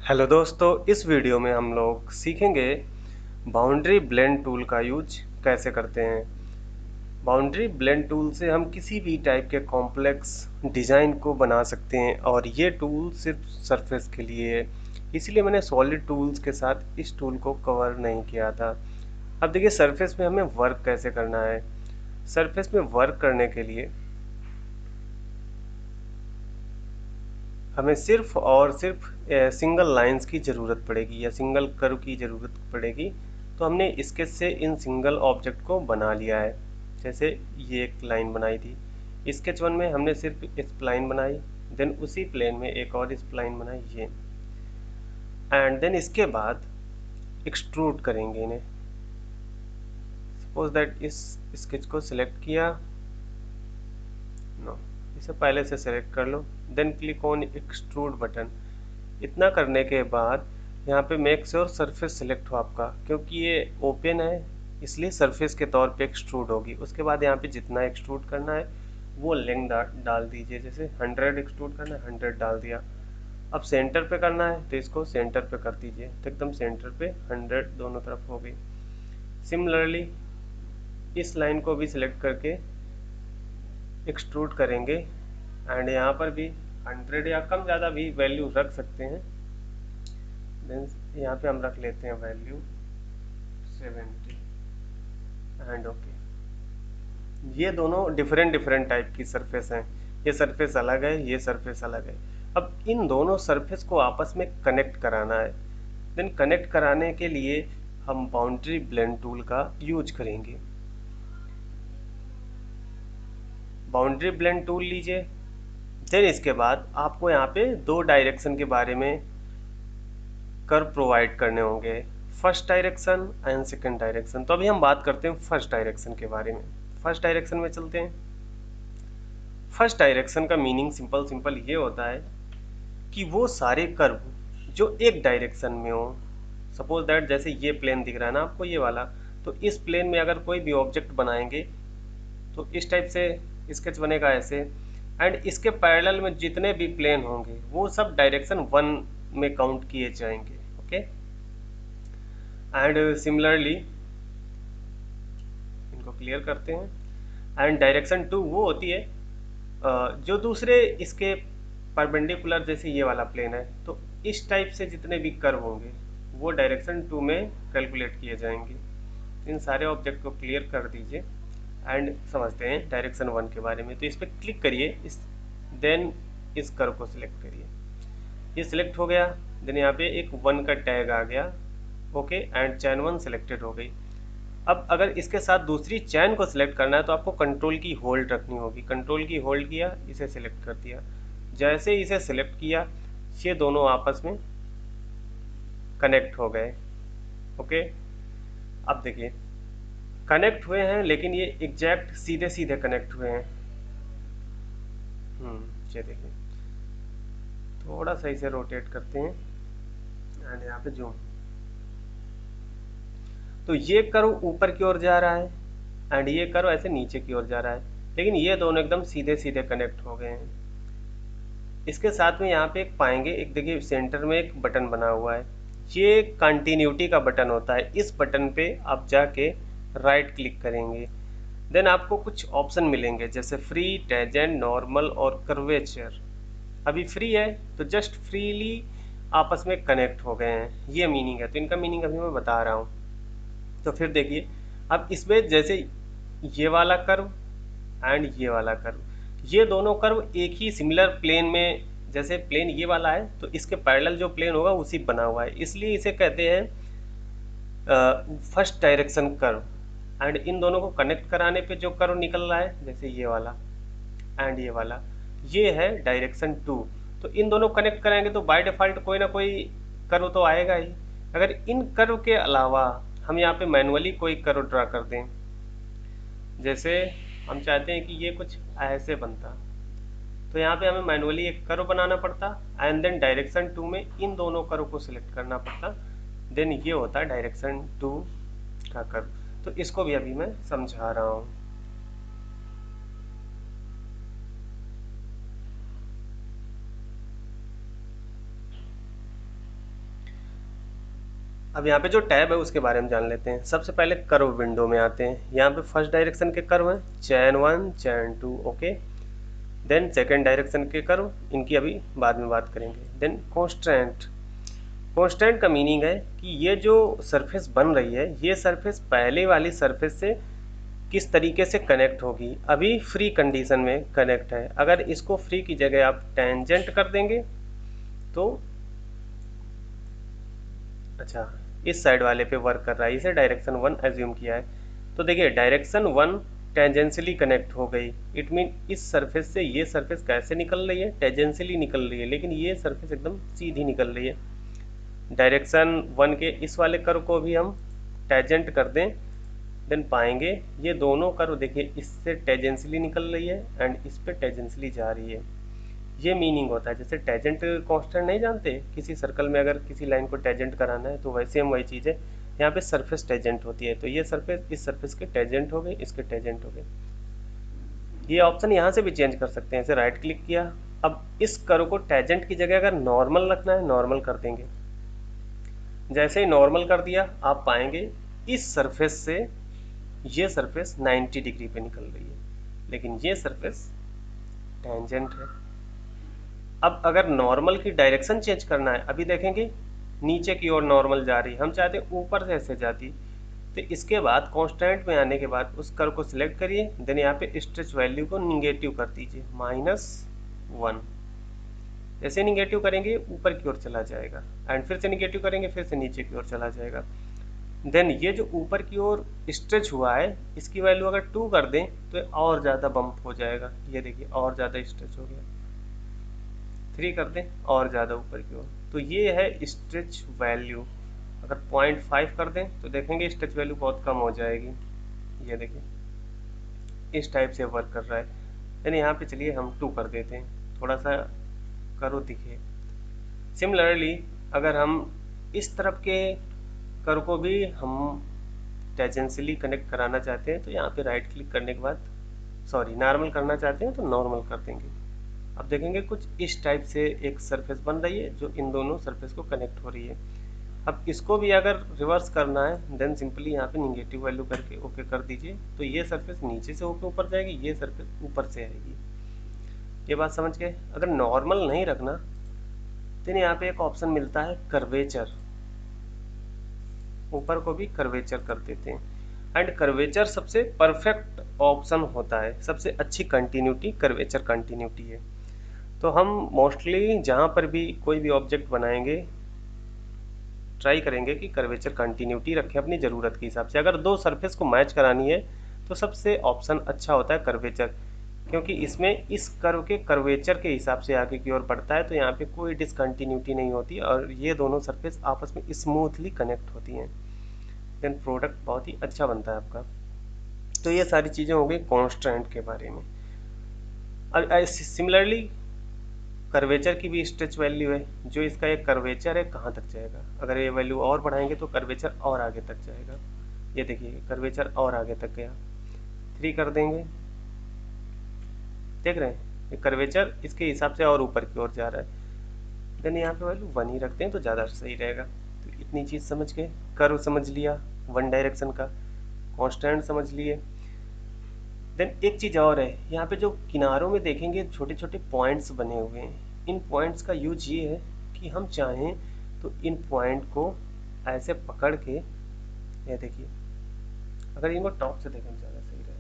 Hello दोस्तों, इस video में हम लोग सीखेंगे बाउंड्री ब्लेंड टूल का यूज कैसे करते हैं। बाउंड्री ब्लेंड टूल से हम किसी भी टाइप के कॉम्प्लेक्स डिज़ाइन को बना सकते हैं और ये टूल सिर्फ सरफेस के लिए है, इसलिए मैंने सॉलिड टूल्स के साथ इस टूल को कवर नहीं किया था। अब देखिए सरफेस में हमें वर्क कैसे करना है। सरफेस में वर्क करने के लिए हमें सिर्फ और सिर्फ सिंगल लाइंस की ज़रूरत पड़ेगी या सिंगल कर्व की ज़रूरत पड़ेगी। तो हमने स्केच से इन सिंगल ऑब्जेक्ट को बना लिया है। जैसे ये एक लाइन बनाई थी स्केच 1 में, हमने सिर्फ स्प्लाइन बनाई, देन उसी प्लेन में एक और स्प्लाइन बनाई ये, एंड देन इसके बाद एक्सट्रूड करेंगे इन्हें। सपोज दैट इस स्केच को सिलेक्ट किया, नो, इसे पहले से सेलेक्ट कर लो, then click on extrude button. इतना करने के बाद यहाँ पे मेक श्योर सरफेस सिलेक्ट हो आपका, क्योंकि ये ओपन है इसलिए सरफेस के तौर पे एक्सट्रूड होगी। उसके बाद यहाँ पे जितना एक्सट्रूड करना है वो लेंथ डाल दीजिए। जैसे 100 एक्सट्रूड करना है 100 डाल दिया। अब सेंटर पे करना है तो इसको सेंटर पे कर दीजिए, तो एकदम सेंटर पे 100 दोनों तरफ हो गई। सिमिलरली इस लाइन को भी सिलेक्ट करके एक्सट्रूड करेंगे एंड यहाँ पर भी 100 या कम ज़्यादा भी वैल्यू रख सकते हैं। देन यहाँ पे हम रख लेते हैं वैल्यू 70 एंड ओके। ये दोनों डिफरेंट डिफरेंट टाइप की सरफेस हैं। ये सरफेस अलग है, ये सरफेस अलग है। अब इन दोनों सरफेस को आपस में कनेक्ट कराना है। देन कनेक्ट कराने के लिए हम बाउंड्री ब्लेंड टूल का यूज करेंगे। बाउंड्री ब्लेंड टूल लीजिए। देन इसके बाद आपको यहाँ पे दो डायरेक्शन के बारे में कर्व प्रोवाइड करने होंगे, first direction and second direction. तो अभी हम बात करते हैं फर्स्ट डायरेक्शन के बारे में। फर्स्ट डायरेक्शन में चलते हैं। फर्स्ट डायरेक्शन का मीनिंग सिंपल सिंपल ये होता है कि वो सारे कर्व जो एक डायरेक्शन में हो। सपोज दैट जैसे ये प्लेन दिख रहा है ना आपको, ये वाला, तो इस प्लेन में अगर कोई भी ऑब्जेक्ट बनाएंगे तो इस टाइप से स्केच बनेगा ऐसे, एंड इसके पैरेलल में जितने भी प्लेन होंगे वो सब डायरेक्शन 1 में काउंट किए जाएंगे। ओके, एंड सिमिलरली इनको क्लियर करते हैं। एंड डायरेक्शन 2 वो होती है जो दूसरे इसके परपेंडिकुलर, जैसे ये वाला प्लेन है तो इस टाइप से जितने भी कर्व होंगे वो डायरेक्शन 2 में कैलकुलेट किए जाएंगे। इन सारे ऑब्जेक्ट को क्लियर कर दीजिए एंड समझते हैं डायरेक्शन 1 के बारे में। तो इस पर क्लिक करिए, इस देन इस कर्व को सिलेक्ट करिए। ये सिलेक्ट हो गया। देन यहाँ पे एक 1 का टैग आ गया। ओके, एंड चैन 1 सिलेक्टेड हो गई। अब अगर इसके साथ दूसरी चैन को सिलेक्ट करना है तो आपको कंट्रोल की होल्ड रखनी होगी। कंट्रोल की होल्ड किया, इसे सिलेक्ट कर दिया। जैसे इसे सिलेक्ट किया ये दोनों आपस में कनेक्ट हो गए। ओके, अब देखिए कनेक्ट हुए हैं लेकिन ये एग्जैक्ट सीधे सीधे कनेक्ट हुए हैं। ये देखिए, थोड़ा सा इसे रोटेट करते हैं एंड यहाँ पे जूम। तो ये कर्व ऊपर की ओर जा रहा है एंड ये कर्व ऐसे नीचे की ओर जा रहा है, लेकिन ये दोनों एकदम सीधे सीधे कनेक्ट हो गए हैं। इसके साथ में यहाँ पे एक पाएंगे, एक देखिए सेंटर में एक बटन बना हुआ है, ये कंटिन्यूटी का बटन होता है। इस बटन पे आप जाके राइट क्लिक करेंगे, देन आपको कुछ ऑप्शन मिलेंगे जैसे फ्री, टेंजेंट, नॉर्मल और कर्वेचर। अभी फ्री है तो जस्ट फ्रीली आपस में कनेक्ट हो गए हैं, ये मीनिंग है। तो इनका मीनिंग अभी मैं बता रहा हूँ। तो फिर देखिए, अब इसमें जैसे ये वाला कर्व एंड ये वाला कर्व, ये दोनों कर्व एक ही सिमिलर प्लेन में, जैसे प्लेन ये वाला है तो इसके पैरेलल जो प्लेन होगा उसी बना हुआ है, इसलिए इसे कहते हैं first direction curve. And in दोनों को कनेक्ट कराने पे जो कर्व निकल रहा है, जैसे ये वाला एंड ये वाला, ये है डायरेक्शन 2। तो इन दोनों कनेक्ट कराएंगे तो बाय डिफ़ॉल्ट कोई ना कोई कर्व तो आएगा ही। अगर इन कर्व के अलावा हम यहाँ पे मैनुअली कोई कर्व ड्रा कर दें, जैसे हम चाहते हैं कि ये कुछ ऐसे बनता, तो यहाँ पे हमें मैनुअली एक कर्व बनाना पड़ता एंड देन डायरेक्शन 2 में इन दोनों कर्व को सिलेक्ट करना पड़ता। देन ये होता है डायरेक्शन 2 का कर्व। तो इसको भी अभी मैं समझा रहा हूँ। अब यहाँ पे जो टैब है उसके बारे में जान लेते हैं। सबसे पहले कर्व विंडो में आते हैं। यहाँ पे फर्स्ट डायरेक्शन के कर्व हैं, chain 1 chain 2, okay. Then second direction के कर्व, इनकी अभी बाद में बात करेंगे। Then constant. कॉन्स्टेंट का मीनिंग है कि ये जो सरफेस बन रही है, ये सरफेस पहले वाली सरफेस से किस तरीके से कनेक्ट होगी। अभी फ्री कंडीशन में कनेक्ट है, अगर इसको फ्री की जगह आप टेंजेंट कर देंगे तो अच्छा इस साइड वाले पे वर्क कर रहा है, इसे डायरेक्शन 1 एज्यूम किया है। तो देखिए डायरेक्शन 1 टेंजेंशियली कनेक्ट हो गई। इट मीन इस सरफेस से ये सरफेस कैसे निकल रही है, टेंजेंशियली निकल रही है, लेकिन ये सरफेस एकदम सीधी निकल रही है। डायरेक्शन 1 के इस वाले कर्व को भी हम टेंजेंट कर दें, देन पाएंगे ये दोनों कर्व देखिए इससे टेंजेंशियली निकल रही है एंड इस पे टेंजेंशियली जा रही है। ये मीनिंग होता है। जैसे टेंजेंट कांस्टेंट नहीं जानते, किसी सर्कल में अगर किसी लाइन को टेंजेंट कराना है तो वैसे हम वही चीज़ है, यहाँ पे सरफेस टेंजेंट होती है। तो ये सरफेस इस सरफेस के टेंजेंट हो गए, इसके टेंजेंट हो गए। ये ऑप्शन यहाँ से भी चेंज कर सकते हैं। ऐसे राइट क्लिक किया, अब इस कर्व को टेंजेंट की जगह अगर नॉर्मल रखना है, नॉर्मल कर देंगे। जैसे ही नॉर्मल कर दिया, आप पाएंगे इस सरफेस से ये सरफेस 90 डिग्री पे निकल रही है, लेकिन ये सरफेस टेंजेंट है। अब अगर नॉर्मल की डायरेक्शन चेंज करना है, अभी देखेंगे नीचे की ओर नॉर्मल जा रही है, हम चाहते हैं ऊपर से ऐसे जाती। तो इसके बाद कांस्टेंट में आने के बाद उस कर्व को सिलेक्ट करिए, देन यहाँ पे स्ट्रेच वैल्यू को निगेटिव कर दीजिए, -1। जैसे निगेटिव करेंगे ऊपर की ओर चला जाएगा, एंड फिर से निगेटिव करेंगे फिर से नीचे की ओर चला जाएगा। देन ये जो ऊपर की ओर स्ट्रेच हुआ है, इसकी वैल्यू अगर 2 कर दें तो और ज़्यादा बम्प हो जाएगा। ये देखिए और ज़्यादा स्ट्रेच हो गया। 3 कर दें और ज़्यादा ऊपर की ओर। तो ये है स्ट्रेच वैल्यू। अगर 0.5 कर दें तो देखेंगे स्ट्रेच वैल्यू बहुत कम हो जाएगी। ये देखिए इस टाइप से वर्क कर रहा है। यानी यहाँ पे चलिए हम 2 कर देते हैं, थोड़ा सा कर्व दिखे। सिमिलरली अगर हम इस तरफ के कर्व को भी हम टेंजेंशियली कनेक्ट कराना चाहते हैं तो यहाँ पे राइट क्लिक करने के बाद, सॉरी नॉर्मल करना चाहते हैं तो नॉर्मल कर देंगे। अब देखेंगे कुछ इस टाइप से एक सरफेस बन रही है जो इन दोनों सरफेस को कनेक्ट हो रही है। अब इसको भी अगर रिवर्स करना है, देन सिंपली यहाँ पे निगेटिव वैल्यू करके ओके कर दीजिए। तो ये सरफेस नीचे से होकर ऊपर जाएगी, ये सरफेस ऊपर से आएगी। ये बात समझ गए। अगर नॉर्मल नहीं रखना तो यहाँ पे एक ऑप्शन मिलता है कर्वेचर, ऊपर को भी कर्वेचर कर देते हैं। एंड कर्वेचर सबसे परफेक्ट ऑप्शन होता है, सबसे अच्छी कंटिन्यूटी कर्वेचर कंटिन्यूटी है। तो हम मोस्टली जहाँ पर भी कोई भी ऑब्जेक्ट बनाएंगे ट्राई करेंगे कि कर्वेचर कंटिन्यूटी रखें अपनी ज़रूरत के हिसाब से। अगर दो सरफेस को मैच करानी है तो सबसे ऑप्शन अच्छा होता है कर्वेचर, क्योंकि इसमें इस कर्व के कर्वेचर के हिसाब से आगे की ओर बढ़ता है, तो यहाँ पे कोई डिसकंटिन्यूटी नहीं होती और ये दोनों सरफेस आपस में स्मूथली कनेक्ट होती हैं। देन प्रोडक्ट बहुत ही अच्छा बनता है आपका। तो ये सारी चीज़ें हो गई कॉन्स्टेंट के बारे में। अब सिमिलरली कर्वेचर की भी स्ट्रेच वैल्यू है, जो इसका एक कर्वेचर है कहाँ तक जाएगा। अगर ये वैल्यू और बढ़ाएंगे तो कर्वेचर और आगे तक जाएगा। ये देखिए कर्वेचर और आगे तक गया। 3 कर देंगे, देख रहे हैं ये कर्वेचर इसके हिसाब से और ऊपर की ओर जा रहा है। देन यहाँ पे वैल्यू 1 ही रखते हैं तो ज़्यादा सही रहेगा। तो इतनी चीज़ समझ गए, कर्व समझ लिया 1 डायरेक्शन का, कॉन्स्टेंट समझ लिए। देन एक चीज़ और है, यहाँ पे जो किनारों में देखेंगे छोटे छोटे पॉइंट्स बने हुए हैं। इन पॉइंट्स का यूज ये है कि हम चाहें तो इन पॉइंट को ऐसे पकड़ के, ये देखिए अगर इनको टॉप से देखें ज़्यादा सही रहेगा,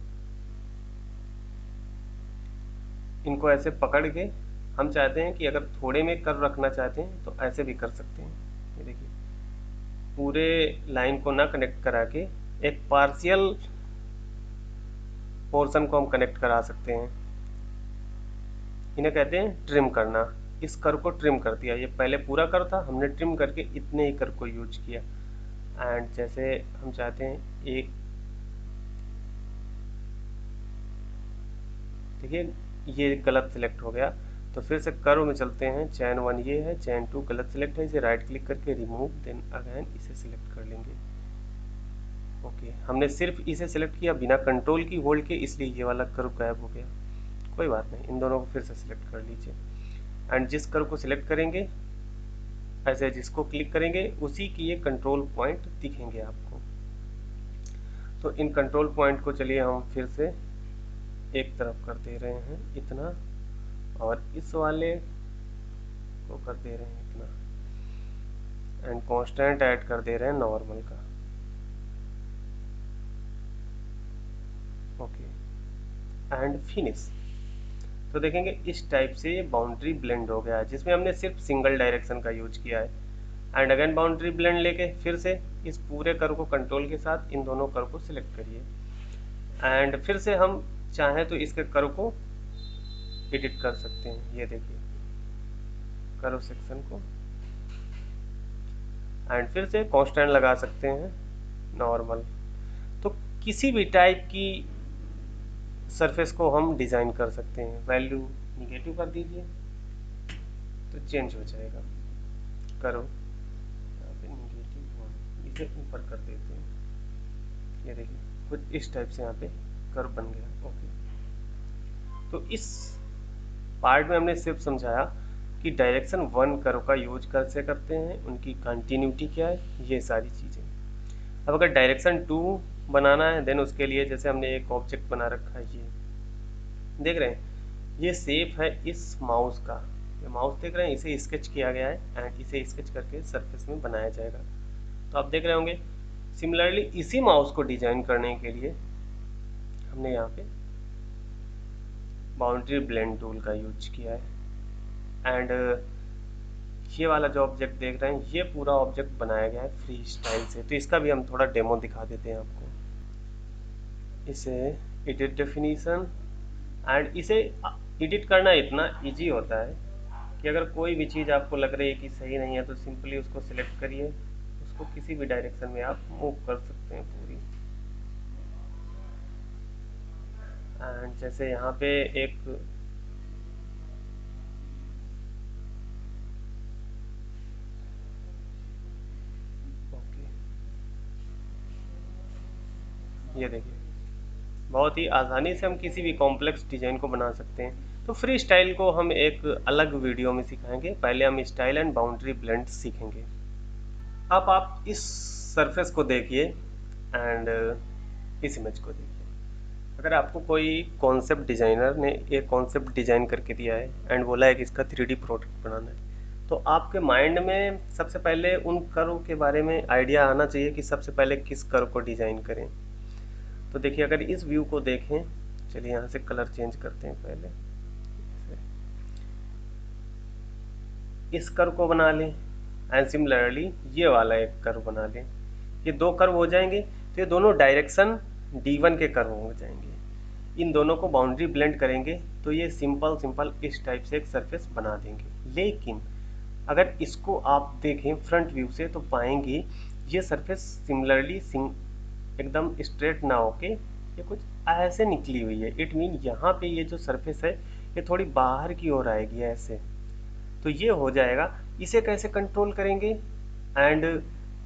इनको ऐसे पकड़ के हम चाहते हैं कि अगर थोड़े में कर्व रखना चाहते हैं तो ऐसे भी कर सकते हैं। ये देखिए पूरे लाइन को ना कनेक्ट करा के एक पार्शियल पोर्शन को हम कनेक्ट करा सकते हैं। इन्हें कहते हैं ट्रिम करना। इस कर्व को ट्रिम कर दिया, ये पहले पूरा कर्व था, हमने ट्रिम करके इतने ही कर्व को यूज किया। एंड जैसे हम चाहते हैं एक, देखिए ये गलत सिलेक्ट हो गया, तो फिर से कर्व में चलते हैं। चैन 1 ये है, चैन 2 गलत सिलेक्ट है, इसे राइट क्लिक करके रिमूव, देन अगेन इसे सिलेक्ट कर लेंगे। ओके, हमने सिर्फ इसे सिलेक्ट किया बिना कंट्रोल की होल्ड के, इसलिए ये वाला कर्व गायब हो गया। कोई बात नहीं, इन दोनों को फिर से सिलेक्ट कर लीजिए। एंड जिस कर्व को सिलेक्ट करेंगे ऐसे जिसको क्लिक करेंगे उसी की ये कंट्रोल पॉइंट दिखेंगे आपको। तो इन कंट्रोल पॉइंट को चलिए हम फिर से एक तरफ कर दे रहे हैं इतना, और इस वाले को कर दे रहे हैं इतना, एंड कांस्टेंट ऐड कर दे रहे हैं नॉर्मल का। Okay and finish. तो देखेंगे इस टाइप से ये बाउंड्री ब्लेंड हो गया है, जिसमें हमने सिर्फ सिंगल डायरेक्शन का यूज किया है। एंड अगेन बाउंड्री ब्लेंड लेके फिर से इस पूरे कर्व को कंट्रोल के साथ इन दोनों कर्व को सिलेक्ट करिए, एंड फिर से हम चाहें तो इसके कर्व को एडिट कर सकते हैं। ये देखिए कर्व सेक्शन को, एंड फिर से कांस्टेंट लगा सकते हैं नॉर्मल। तो किसी भी टाइप की सरफेस को हम डिज़ाइन कर सकते हैं। वैल्यू निगेटिव कर दीजिए तो चेंज हो जाएगा कर्व, यहाँ पे -1 इसे ऊपर कर देते हैं। ये देखिए कुछ इस टाइप से यहाँ पे कर्व बन गया। ओके, तो इस पार्ट में हमने सिर्फ समझाया कि डायरेक्शन 1 कर्व का यूज कैसे करते हैं, उनकी कंटिन्यूटी क्या है, ये सारी चीज़ें। अब अगर डायरेक्शन 2 बनाना है देन उसके लिए जैसे हमने एक ऑब्जेक्ट बना रखा है, ये देख रहे हैं, ये शेप है इस माउस का। ये माउस देख रहे हैं, इसे स्केच किया गया है एंड इसे स्केच करके सरफेस में बनाया जाएगा। तो आप देख रहे होंगे सिमिलरली इसी माउस को डिजाइन करने के लिए हमने यहाँ पे बाउंड्री ब्लेंड टूल का यूज किया है। एंड ये वाला जो ऑब्जेक्ट देख रहे हैं, ये पूरा ऑब्जेक्ट बनाया गया है फ्री स्टाइल से। तो इसका भी हम थोड़ा डेमो दिखा देते हैं आपको। इसे एडिट डेफिनीशन, एंड इसे एडिट करना इतना इजी होता है कि अगर कोई भी चीज़ आपको लग रही है कि सही नहीं है तो सिंपली उसको सिलेक्ट करिए, उसको किसी भी डायरेक्शन में आप मूव कर सकते हैं पूरी। एंड जैसे यहाँ पे एक ओके, ये देखिए बहुत ही आसानी से हम किसी भी कॉम्प्लेक्स डिजाइन को बना सकते हैं। तो फ्री स्टाइल को हम एक अलग वीडियो में सिखाएंगे, पहले हम स्टाइल एंड बाउंड्री ब्लेंड सीखेंगे। अब आप इस सरफेस को देखिए एंड इस इमेज को देखिए। अगर आपको कोई कॉन्सेप्ट डिज़ाइनर ने एक कॉन्सेप्ट डिज़ाइन करके दिया है एंड बोला है कि इसका 3D प्रोडक्ट बनाना है, तो आपके माइंड में सबसे पहले उन कर्व के बारे में आइडिया आना चाहिए कि सबसे पहले किस कर्व को डिज़ाइन करें। तो देखिए अगर इस व्यू को देखें, चलिए यहाँ से कलर चेंज करते हैं, पहले इस कर्व को बना लें एंड सिमिलरली ये वाला एक कर्व बना लें। ये दो कर्व हो जाएंगे तो ये दोनों डायरेक्शन D1 के कर्व हो जाएंगे। इन दोनों को बाउंड्री ब्लेंड करेंगे तो ये सिंपल सिंपल इस टाइप से एक सरफेस बना देंगे। लेकिन अगर इसको आप देखें फ्रंट व्यू से तो पाएंगे ये सरफेस सिमिलरली एकदम स्ट्रेट ना होके ये कुछ ऐसे निकली हुई है। इट मीन यहाँ पे ये जो सरफेस है ये थोड़ी बाहर की ओर आएगी ऐसे। तो ये हो जाएगा, इसे कैसे कंट्रोल करेंगे। एंड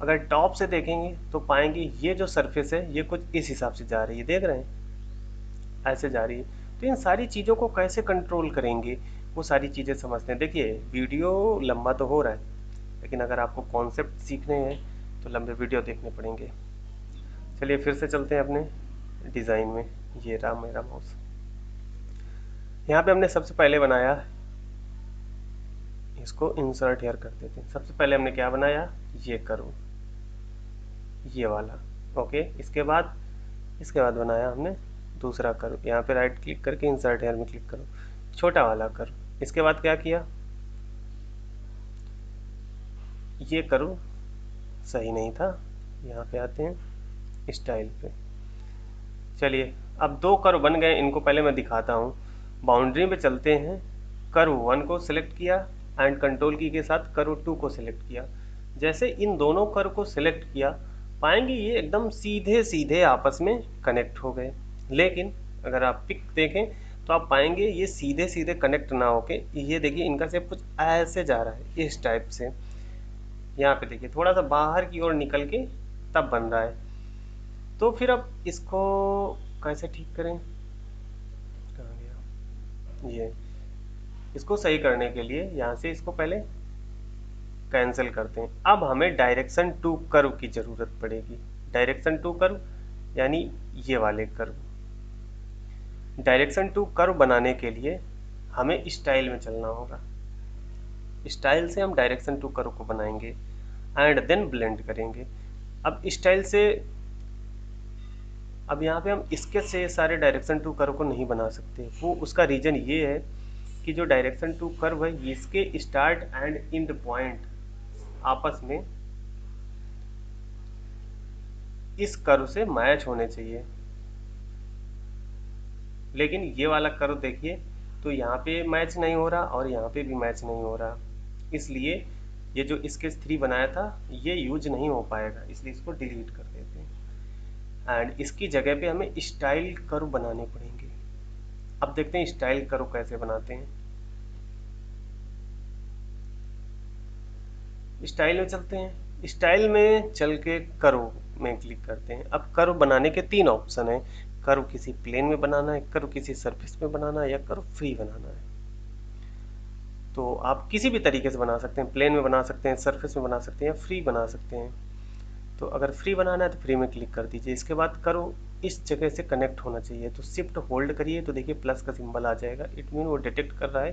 अगर टॉप से देखेंगे तो पाएंगे ये जो सरफेस है ये कुछ इस हिसाब से जा रही है, देख रहे हैं ऐसे जा रही है। तो इन सारी चीज़ों को कैसे कंट्रोल करेंगे वो सारी चीज़ें समझते हैं। देखिए वीडियो लंबा तो हो रहा है, लेकिन अगर आपको कॉन्सेप्ट सीखने हैं तो लंबे वीडियो देखने पड़ेंगे। चलिए फिर से चलते हैं अपने डिज़ाइन में। ये रहा मेरा माउस। यहाँ पे हमने सबसे पहले बनाया, इसको इंसर्ट हेयर कर देते हैं। सबसे पहले हमने क्या बनाया, ये करो ये वाला। ओके, इसके बाद बनाया हमने दूसरा करो। यहाँ पे राइट क्लिक करके इंसर्ट हेयर में क्लिक करो, छोटा वाला करो। इसके बाद क्या किया, ये करो सही नहीं था, यहाँ पे आते हैं स्टाइल पे। चलिए अब दो कर्व बन गए, इनको पहले मैं दिखाता हूँ। बाउंड्री पे चलते हैं, कर्व 1 को सिलेक्ट किया एंड कंट्रोल की के साथ कर्व 2 को सिलेक्ट किया। जैसे इन दोनों कर्व को सिलेक्ट किया पाएंगे ये एकदम सीधे सीधे आपस में कनेक्ट हो गए। लेकिन अगर आप पिक देखें तो आप पाएंगे ये सीधे सीधे कनेक्ट ना होके ये देखिए इनका शेप कुछ ऐसे जा रहा है इस टाइप से। यहाँ पे देखिए थोड़ा सा बाहर की ओर निकल के तब बन रहा है। तो फिर अब इसको कैसे ठीक करें, कहाँ गया ये। इसको सही करने के लिए यहाँ से इसको पहले कैंसिल करते हैं। अब हमें डायरेक्शन टू कर्व की ज़रूरत पड़ेगी। डायरेक्शन टू कर्व यानी ये वाले कर्व। डायरेक्शन टू कर्व बनाने के लिए हमें स्टाइल में चलना होगा। स्टाइल से हम डायरेक्शन टू कर्व को बनाएंगे एंड देन ब्लेंड करेंगे। अब स्टाइल से, अब यहाँ पे हम इसके से सारे डायरेक्शन टू कर्व को नहीं बना सकते। वो उसका रीज़न ये है कि जो डायरेक्शन टू कर्व है इसके स्टार्ट एंड एंड पॉइंट आपस में इस कर्व से मैच होने चाहिए। लेकिन ये वाला कर्व देखिए, तो यहाँ पे मैच नहीं हो रहा और यहाँ पे भी मैच नहीं हो रहा, इसलिए ये जो स्केच 3 बनाया था ये यूज नहीं हो पाएगा, इसलिए इसको डिलीट कर देते हैं एंड इसकी जगह पे हमें स्टाइल कर्व बनाने पड़ेंगे। अब देखते हैं स्टाइल कर्व कैसे बनाते हैं। स्टाइल में चलते हैं। स्टाइल में चल के कर्व में क्लिक करते हैं। अब कर्व बनाने के 3 ऑप्शन हैं। कर्व किसी प्लेन में बनाना है, कर्व किसी सरफेस में बनाना है, या कर्व फ्री बनाना है। तो आप किसी भी तरीके से बना सकते हैं, प्लेन में बना सकते हैं, सरफेस में बना सकते हैं, या फ्री बना सकते हैं। तो अगर फ्री बनाना है तो फ्री में क्लिक कर दीजिए। इसके बाद कर्व इस जगह से कनेक्ट होना चाहिए, तो शिफ्ट होल्ड करिए तो देखिए प्लस का सिंबल आ जाएगा। इट मीन वो डिटेक्ट कर रहा है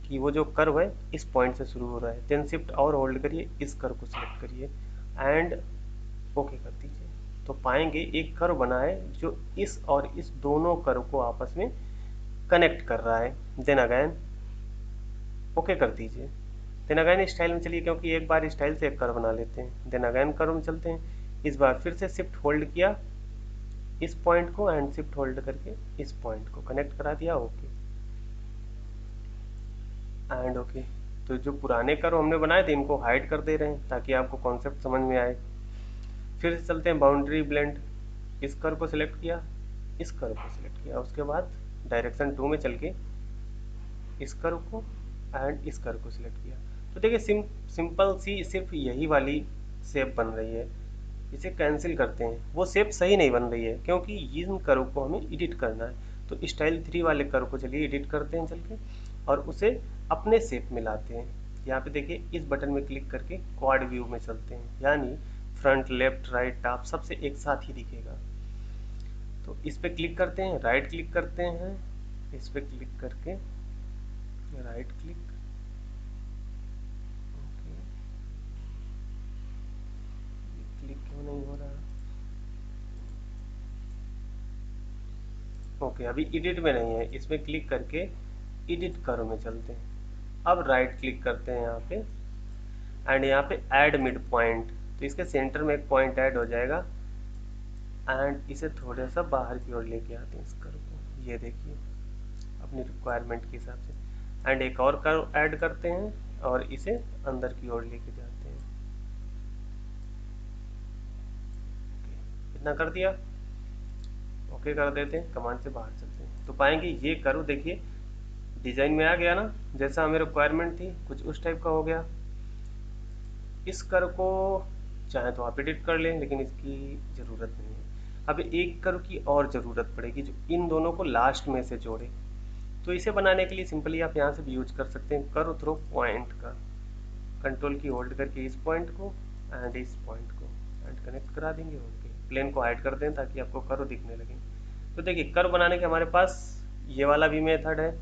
कि वो जो कर्व है इस पॉइंट से शुरू हो रहा है। देन शिफ्ट और होल्ड करिए, इस कर्व को सिलेक्ट करिए एंड ओके कर दीजिए। तो पाएंगे एक कर्व बना है जो इस और इस दोनों कर्व को आपस में कनेक्ट कर रहा है। देन अगैन ओके कर दीजिए। देन अगैन स्टाइल में चलिए, क्योंकि एक बार स्टाइल से एक कर्व बना लेते हैं। देन अगैन कर्व में चलते हैं। इस बार फिर से शिफ्ट होल्ड किया इस पॉइंट को एंड शिफ्ट होल्ड करके इस पॉइंट को कनेक्ट करा दिया। Okay and okay. तो जो पुराने कर्व हमने बनाए थे इनको हाइड कर दे रहे हैं ताकि आपको कॉन्सेप्ट समझ में आए। फिर से चलते हैं बाउंड्री ब्लेंड। इस कर्व को सिलेक्ट किया, इस कर्व को सिलेक्ट किया, उसके बाद डायरेक्शन 2 में चल के इस कर्व को एंड इस कर्व को सिलेक्ट किया। तो देखिए सिंपल सी सिर्फ यही वाली शेप बन रही है। इसे कैंसिल करते हैं। वो शेप सही नहीं बन रही है क्योंकि इन कर्व को हमें एडिट करना है। तो स्टाइल 3 वाले कर्व को चलिए एडिट करते हैं चल के, और उसे अपने शेप में लाते हैं। यहाँ पे देखिए इस बटन में क्लिक करके क्वाड व्यू में चलते हैं, यानी फ्रंट लेफ्ट राइट टॉप सबसे एक साथ ही दिखेगा। तो इस पे क्लिक करते हैं, राइट क्लिक करते हैं, इस पे क्लिक करके राइट क्लिक, ओके क्लिक क्यों नहीं हो रहा, ओके अभी एडिट में नहीं है, इसमें क्लिक करके एडिट करो में चलते हैं। अब राइट क्लिक करते हैं यहाँ पे एंड यहाँ पे ऐड मिड पॉइंट, तो इसके सेंटर में एक पॉइंट ऐड हो जाएगा एंड इसे थोड़ा सा बाहर की ओर लेके आते हैं इस कर्व को, ये देखिए अपनी रिक्वायरमेंट के हिसाब से। एंड एक और कर्व ऐड करते हैं और इसे अंदर की ओर लेके जाते हैं। इतना कर दिया, ओके कर देते हैं, कमांड से बाहर चलते हैं। तो पाएंगे ये कर्व देखिए डिजाइन में आ गया ना, जैसा हमें रिक्वायरमेंट थी कुछ उस टाइप का हो गया। इस कर्व को चाहे तो आप एडिट कर लें, लेकिन इसकी ज़रूरत नहीं है। अब एक कर्व की और ज़रूरत पड़ेगी जो इन दोनों को लास्ट में से जोड़े। तो इसे बनाने के लिए सिंपली आप यहाँ से भी यूज कर सकते हैं कर्व थ्रो पॉइंट का। कंट्रोल की होल्ड करके इस पॉइंट को एंड इस पॉइंट को एंड कनेक्ट करा देंगे। ओके प्लेन को हाइड कर दें ताकि आपको कर्व दिखने लगे। तो देखिए कर्व बनाने के हमारे पास ये वाला भी मेथड है,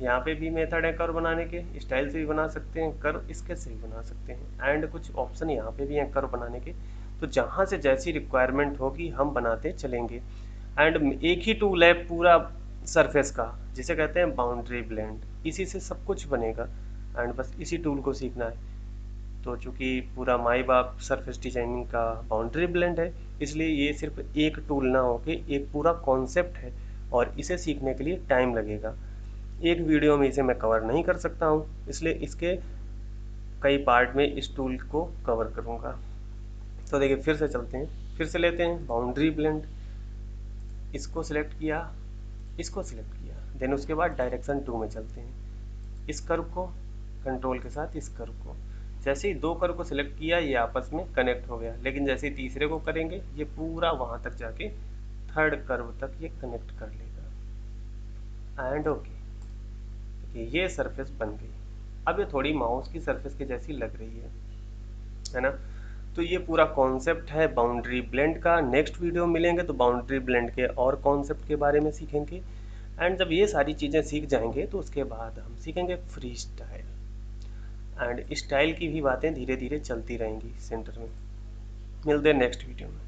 यहाँ पे भी मेथड है कर्व बनाने के। स्टाइल से भी बना सकते हैं कर्व, इसके से भी बना सकते हैं एंड कुछ ऑप्शन यहाँ पे भी हैं कर्व बनाने के। तो जहाँ से जैसी रिक्वायरमेंट होगी हम बनाते चलेंगे। एंड एक ही टूल है पूरा सरफेस का जिसे कहते हैं बाउंड्री ब्लेंड, इसी से सब कुछ बनेगा एंड बस इसी टूल को सीखना है। तो चूंकि पूरा माई बाप सरफेस डिजाइनिंग का बाउंड्री ब्लेंड है, इसलिए ये सिर्फ एक टूल ना होके एक पूरा कॉन्सेप्ट है और इसे सीखने के लिए टाइम लगेगा। एक वीडियो में इसे मैं कवर नहीं कर सकता हूँ, इसलिए इसके कई पार्ट में इस टूल को कवर करूँगा। तो देखिए फिर से चलते हैं, फिर से लेते हैं बाउंड्री ब्लेंड, इसको सिलेक्ट किया, इसको सिलेक्ट किया, देन उसके बाद डायरेक्शन 2 में चलते हैं। इस कर्व को कंट्रोल के साथ इस कर्व को, जैसे ही 2 कर्व को सिलेक्ट किया ये आपस में कनेक्ट हो गया, लेकिन जैसे ही तीसरे को करेंगे ये पूरा वहाँ तक जाके थर्ड कर्व तक ये कनेक्ट कर लेगा एंड ओके। देखिए ये सरफेस बन गई। अब ये थोड़ी माउस की सरफेस के जैसी लग रही है ना। तो ये पूरा कॉन्सेप्ट है बाउंड्री ब्लेंड का। नेक्स्ट वीडियो मिलेंगे तो बाउंड्री ब्लेंड के और कॉन्सेप्ट के बारे में सीखेंगे। एंड जब ये सारी चीज़ें सीख जाएंगे तो उसके बाद हम सीखेंगे फ्री स्टाइल। एंड स्टाइल की भी बातें धीरे धीरे चलती रहेंगी सेंटर में। मिलते हैं नेक्स्ट वीडियो में।